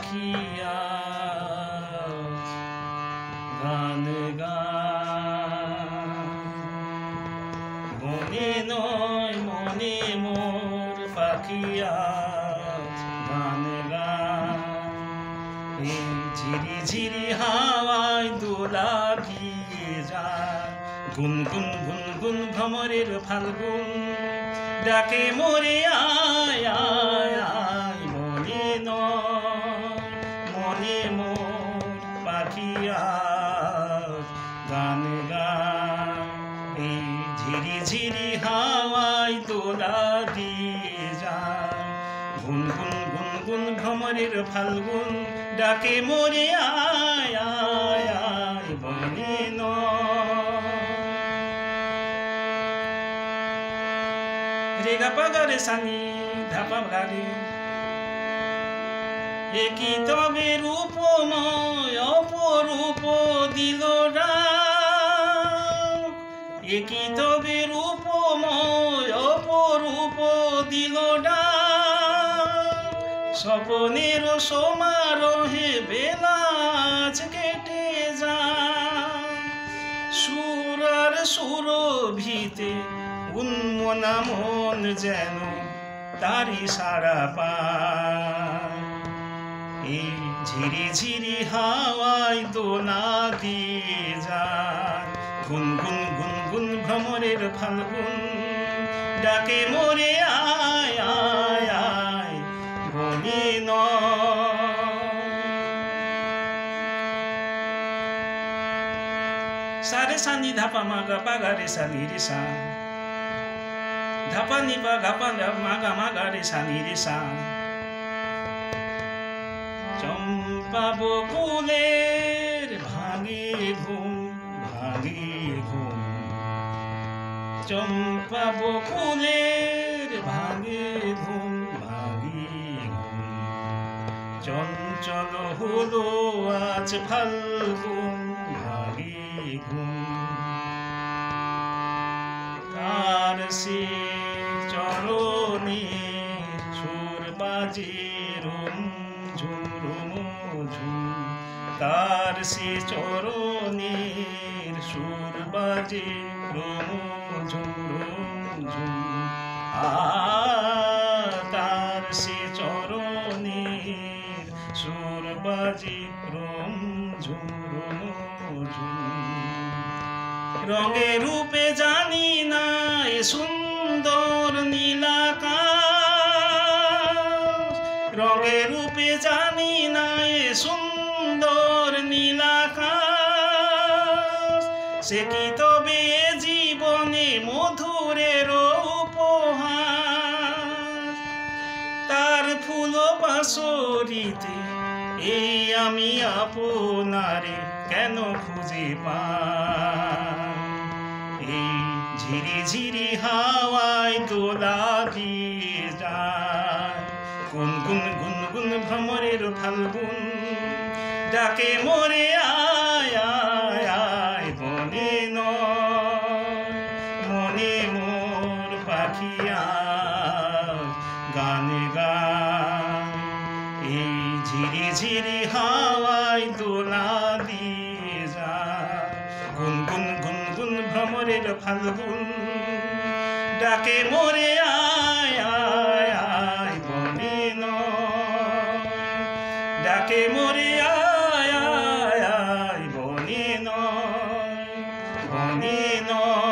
পাখিয়া গান গায় মনে নয় মনে মোর পাখিয়া গান গায় এই ঝিরি ঝিরি হাওয়ায় দোলা ভিজে যায় গুনগুন গুনগুন ভ্রমরের ফাল্গুন ডাকে মোরে আয় আয় আয় মনে নয় মনে মোর পাখিয়া গান গায় এই ঝিরি ঝিরি হাওয়ায় দোলা দিয়ে যায় গুনগুন গুনগুন ভ্রমরের ফাল্গুন ডাকে মোরে আয় আয় আয় মনে নয় রেগা পাগারে সানি ধাপা গারে একই তবে রূপময় অপরূপ দিল রাম একই তবে রূপময় অপরূপ দিল রাম স্বপনের সমারোহে বেলা আজ কেটে যায় সুর আর সুরভিতে উন্মনা মন যেন তারি সারা পায় এই ঝিরি ঝিরি হাওয়ায় দোলা দিয়ে যায় গুনগুন গুনগুন ভ্রমরের ফাল্গুন ডাকে মোরে আয় আয় আয় মনে সারে সানি ধাপা মাগা পাগারে সানি রে সা ধাপা নিপা ঘাপা মাগা মাগা রে সানি রে সা চম্পা বকুলের ভাঙে ঘুম ভাঙে ঘুম চম্পা বকুলের ভাঙে ঘুম ভাঙে ঘুম চঞ্চল হলো আজ ফাল্গুন ভাঙে ঘুম তার সে চরণে সুর বাজে রুম ঝুম রুম ঝুম তার সে চরণের সুর বাজে রুম ঝুম রুম ঝুম তার সে চরণের সুর বাজে রুম ঝুম রুম ঝুম রঙে রূপে জানি না এ সুন্দর নীলাকাশ রঙে রূপে জানি না এ সুন্দর নীলাকাশ সে কি তবে জীবনে মধুরের উপহার তার ফুল বাঁশরিতে এই আমি আপনারে কেন খুঁজে পাই এই ঝিরি ঝিরি হাওয়ায় দোলা দিয়ে যায় গুনগুন গুনগুন ভ্রমরের ফাল্গুন ডাকে মোরে আয় আয় আয় মনে নয় মনে মোর পাখিয়া গান গায় এই ঝিরি ঝিরি হাওয়ায় দোলা দিয়ে যায় গুনগুন গুনগুন ভ্রমরের ফাল্গুন ডাকে মোরে আয় আয় আয় মনে নয় ডাকে মোরে আয় আয় আয় মনে নয় মনে নয়।